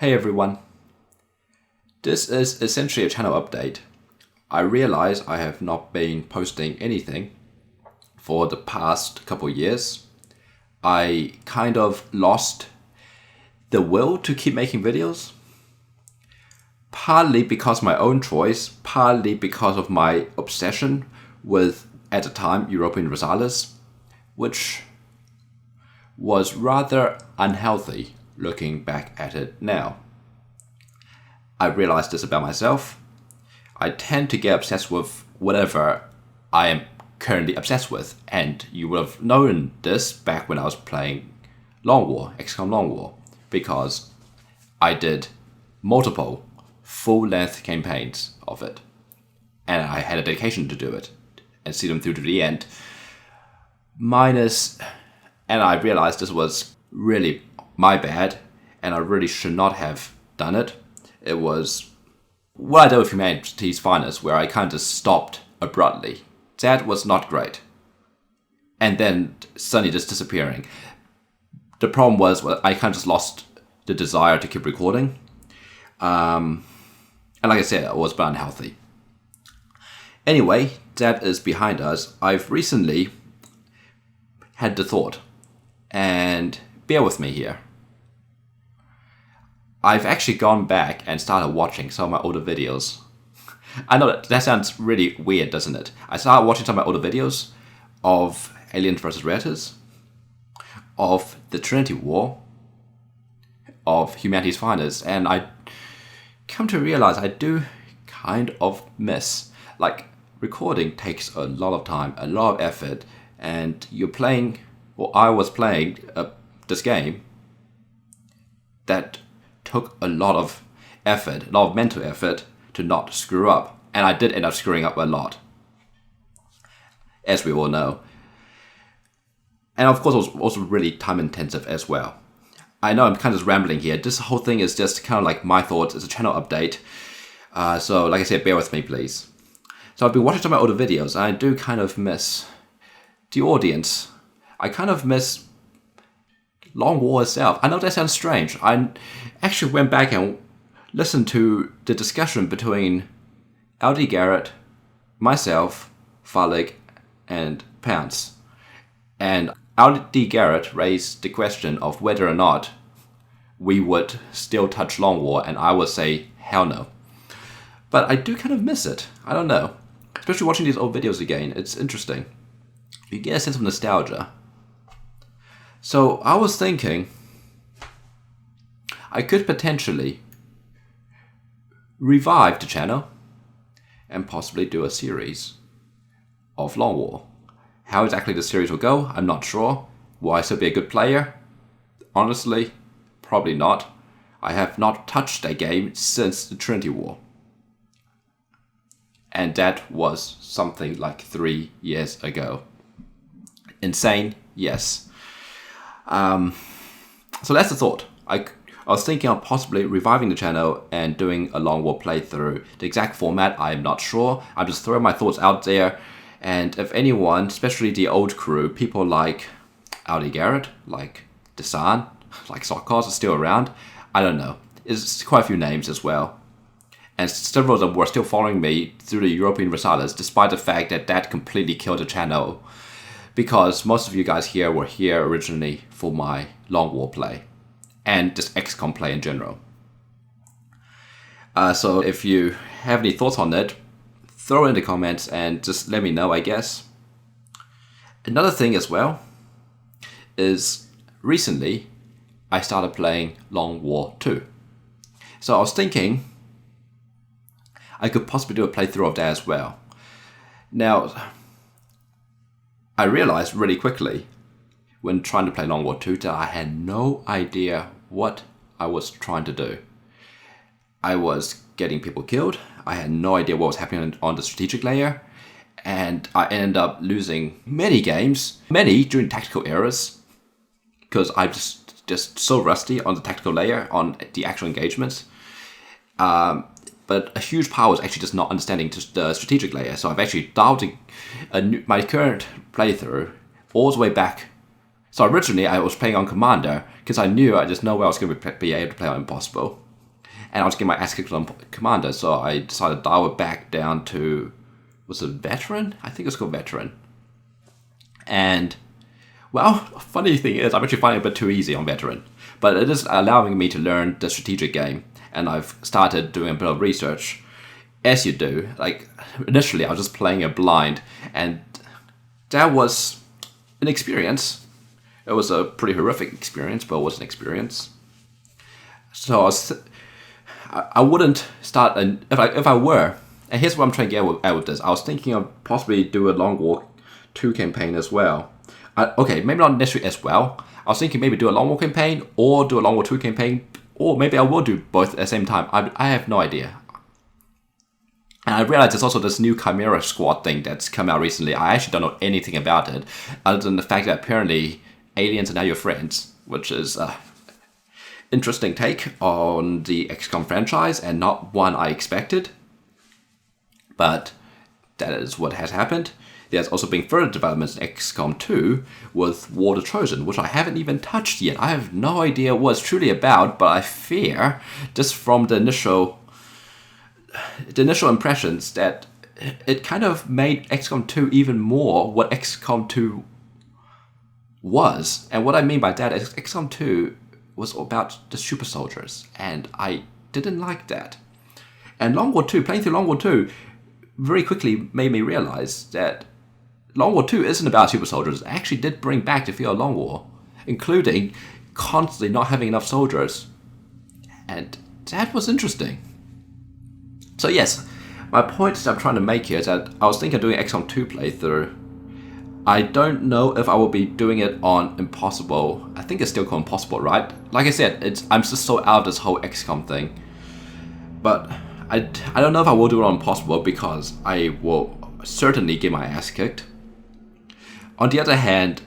Hey everyone, this is essentially a channel update. I realize I have not been posting anything for the past couple years. I kind of lost the will to keep making videos. Partly because of my own choice, partly because of my obsession with, at the time, Europa Universalis, which was rather unhealthy looking back at it now. I realized this about myself. I tend to get obsessed with whatever I am currently obsessed with, and you would have known this back when I was playing Long War, XCOM Long War, because I did multiple full-length campaigns of it, and I had a dedication to do it and see them through to the end. And I realized this was really my bad, and I really should not have done it. It was what I did with Humanity's Finest, where I kind of stopped abruptly. That was not great. And then suddenly just disappearing. The problem was I kind of just lost the desire to keep recording. And like I said, it was unhealthy. Anyway, that is behind us. I've recently had the thought, and bear with me here. I've actually gone back and started watching some of my older videos. I know that sounds really weird, doesn't it? I started watching some of my older videos of Aliens vs. Redditors, of the Trinity War, of Humanity's Finest, and I come to realize I do kind of miss. Like, recording takes a lot of time, a lot of effort, and you're playing, or I was playing this game that took a lot of effort, a lot of mental effort to not screw up. And I did end up screwing up a lot, as we all know. And of course, it was also really time intensive as well. I know I'm kind of just rambling here. This whole thing is just kind of like my thoughts. It's a channel update. So like I said, bear with me, please. So I've been watching some of my older videos, and I do kind of miss the audience. I kind of miss Long War itself. I know that sounds strange. I actually went back and listened to the discussion between LD Garrett, myself, Falik, and Pounce. And LD Garrett raised the question of whether or not we would still touch Long War, and I would say, hell no. But I do kind of miss it. I don't know. Especially watching these old videos again, it's interesting. You get a sense of nostalgia. So I was thinking I could potentially revive the channel and possibly do a series of Long War. How exactly the series will go, I'm not sure. Will I still be a good player? Honestly, probably not. I have not touched a game since the Trinity War. And that was something like 3 years ago. Insane? Yes. So that's the thought. I was thinking of possibly reviving the channel and doing a Long War playthrough. The exact format, I'm not sure. I'm just throwing my thoughts out there. And if anyone, especially the old crew, people like LD Garrett, like Desan, like Sokos are still around, I don't know. It's quite a few names as well. And several of them were still following me through the Europa Universalis, despite the fact that that completely killed the channel. Because most of you guys here were here originally for my Long War play. And just XCOM play in general. So if you have any thoughts on it, throw it in the comments and just let me know, I guess. Another thing as well is recently I started playing Long War 2. So I was thinking I could possibly do a playthrough of that as well. Now, I realized really quickly when trying to play Long War 2 that I had no idea what I was trying to do. I was getting people killed. I had no idea what was happening on the strategic layer. And I ended up losing many games, many during tactical eras, because I'm just so rusty on the tactical layer, on the actual engagements. But a huge part was actually just not understanding the strategic layer. So I've actually dialed my current playthrough all the way back. So originally I was playing on Commander because I knew I just know where I was going to be able to play on Impossible. and I was getting my ass kicked on Commander, so I decided to dial it back down to, was it Veteran? I think it's called Veteran. And, well, funny thing is, I'm actually finding it a bit too easy on Veteran. But it is allowing me to learn the strategic game, and I've started doing a bit of research. As you do, like, initially I was just playing it blind, and that was an experience. It was a pretty horrific experience, but it was an experience. So I wouldn't start, if I were, and here's what I'm trying to get at with this. I was thinking of possibly do a Long War 2 campaign as well. Okay, maybe not necessarily as well. I was thinking maybe do a Long War campaign or do a Long War 2 campaign, or maybe I will do both at the same time. I have no idea. And I realized there's also this new Chimera Squad thing that's come out recently. I actually don't know anything about it, other than the fact that apparently aliens are now your friends, which is an interesting take on the XCOM franchise, and not one I expected. But that is what has happened. There's also been further developments in XCOM 2 with War of the Chosen, which I haven't even touched yet. I have no idea what it's truly about, but I fear, just from the initial impressions, that it kind of made XCOM 2 even more what XCOM 2 was. And what I mean by that is XCOM 2 was about the super soldiers, and I didn't like that. And Long War 2, playing through Long War 2, very quickly made me realize that Long War 2 isn't about super soldiers. It actually did bring back the feel of Long War, including constantly not having enough soldiers. And that was interesting. So yes, my point that I'm trying to make here is that I was thinking of doing XCOM 2 playthrough. I don't know if I will be doing it on Impossible. I think it's still called Impossible, right? Like I said, I'm just so out of this whole XCOM thing. But I don't know if I will do it on Impossible, because I will certainly get my ass kicked. On the other hand,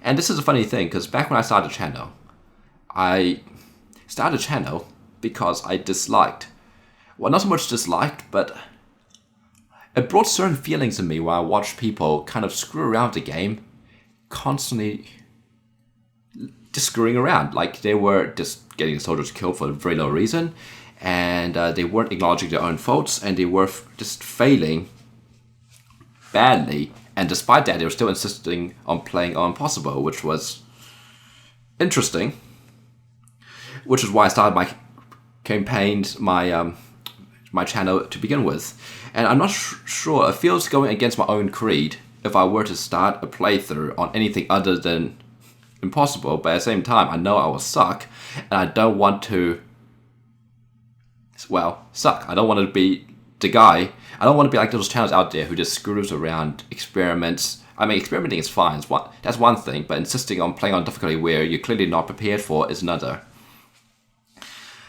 and this is a funny thing, because back when I started the channel, I started the channel because I disliked, well, not so much disliked, but it brought certain feelings in me when I watched people kind of screw around the game, constantly just screwing around. Like, they were just getting the soldiers killed for very no reason, and they weren't acknowledging their own faults, and they were just failing badly. And despite that, they were still insisting on playing on Impossible, which was interesting. Which is why I started my campaigns, my channel to begin with. And I'm not sure, it feels going against my own creed if I were to start a playthrough on anything other than Impossible. But at the same time, I know I will suck, and I don't want to, well, suck. I don't want to be the guy. I don't want to be like those channels out there who just screws around, experiments. I mean, experimenting is fine. That's one thing, but insisting on playing on difficulty where you're clearly not prepared for is another.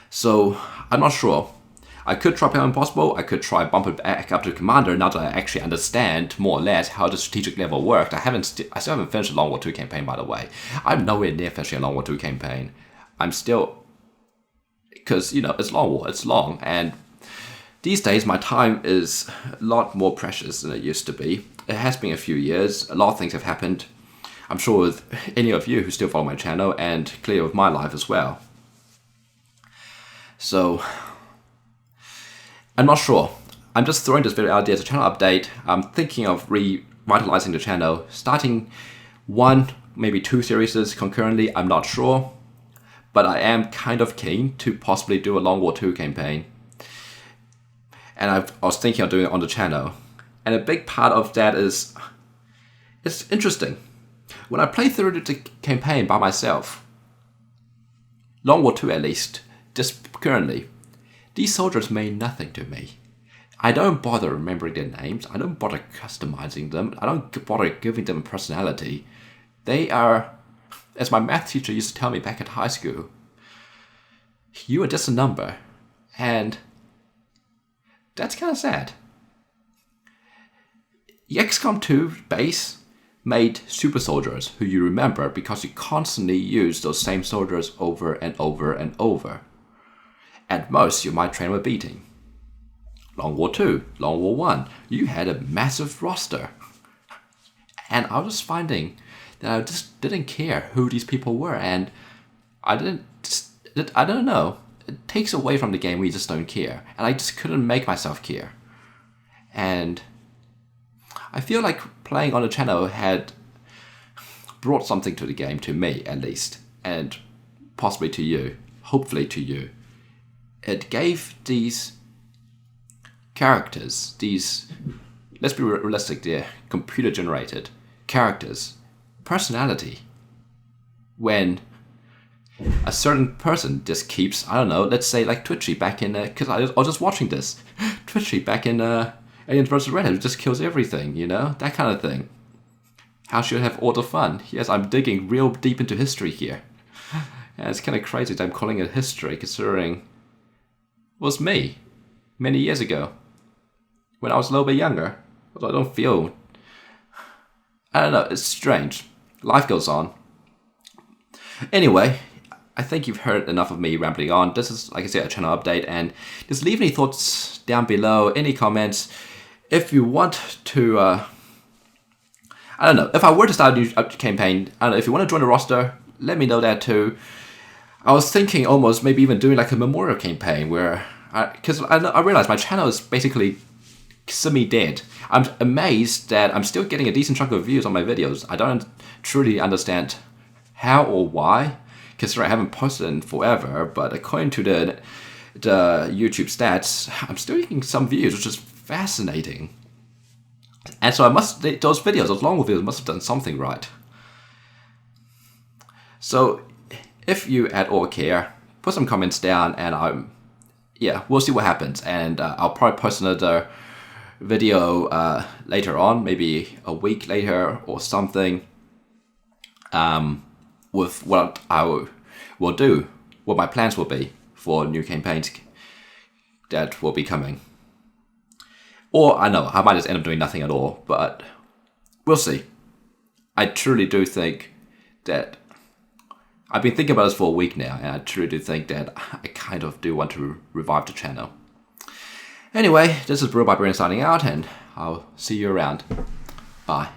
So, I'm not sure. I could try playing Impossible. I could try bump it back up to Commander now that I actually understand more or less how the strategic level worked. I still haven't finished a Long War 2 campaign, by the way. I'm nowhere near finishing a Long War 2 campaign. I'm still, because, you know, it's Long War, it's long, and these days my time is a lot more precious than it used to be. It has been a few years. A lot of things have happened. I'm sure with any of you who still follow my channel, and clearly with my life as well. So, I'm not sure. I'm just throwing this video out there as a channel update. I'm thinking of revitalizing the channel, starting 1, maybe 2 series concurrently, I'm not sure. But I am kind of keen to possibly do a Long War 2 campaign. And I was thinking of doing it on the channel. And a big part of that is, it's interesting. When I play through the campaign by myself, Long War 2 at least, just currently, these soldiers mean nothing to me. I don't bother remembering their names. I don't bother customizing them. I don't bother giving them a personality. They are, as my math teacher used to tell me back at high school, you are just a number. And that's kind of sad. The XCOM 2 base made super soldiers who you remember because you constantly use those same soldiers over and over and over. At most, you might train with beating. Long War 2, Long War 1, you had a massive roster. And I was finding that I just didn't care who these people were, and I don't know. it takes away from the game when you just don't care. And I just couldn't make myself care. And I feel like playing on the channel had brought something to the game, to me at least, and possibly to you, hopefully to you. It gave these characters, these, let's be realistic, they're computer generated characters, personality. When a certain person just keeps, I don't know, let's say like Twitchy back in, because I was just watching this, Twitchy back in Aliens vs. Red Hat, just kills everything, you know, that kind of thing. How should I have all the fun? Yes, I'm digging real deep into history here. And it's kind of crazy that I'm calling it history, considering it was me many years ago when I was a little bit younger. Although I don't feel, I don't know, it's strange. Life goes on. Anyway, I think you've heard enough of me rambling on. This is, like I said, a channel update, and just leave any thoughts down below, any comments. If you want to, I don't know, if I were to start a new campaign, I don't know, if you want to join the roster, let me know that too. I was thinking almost maybe even doing like a memorial campaign where, because I realized my channel is basically semi-dead. I'm amazed that I'm still getting a decent chunk of views on my videos. I don't truly understand how or why, considering I haven't posted in forever, but according to the YouTube stats, I'm still getting some views, which is fascinating. And so those videos, those long videos, must have done something right. So if you at all care, put some comments down, and we'll see what happens. And I'll probably post another video later on, maybe a week later or something, with what I will do, what my plans will be for new campaigns that will be coming. Or, I know, I might just end up doing nothing at all, but we'll see. I truly do think that, I've been thinking about this for a week now, and I truly do think that I kind of do want to revive the channel. Anyway, this is Barbarian signing out, and I'll see you around. Bye.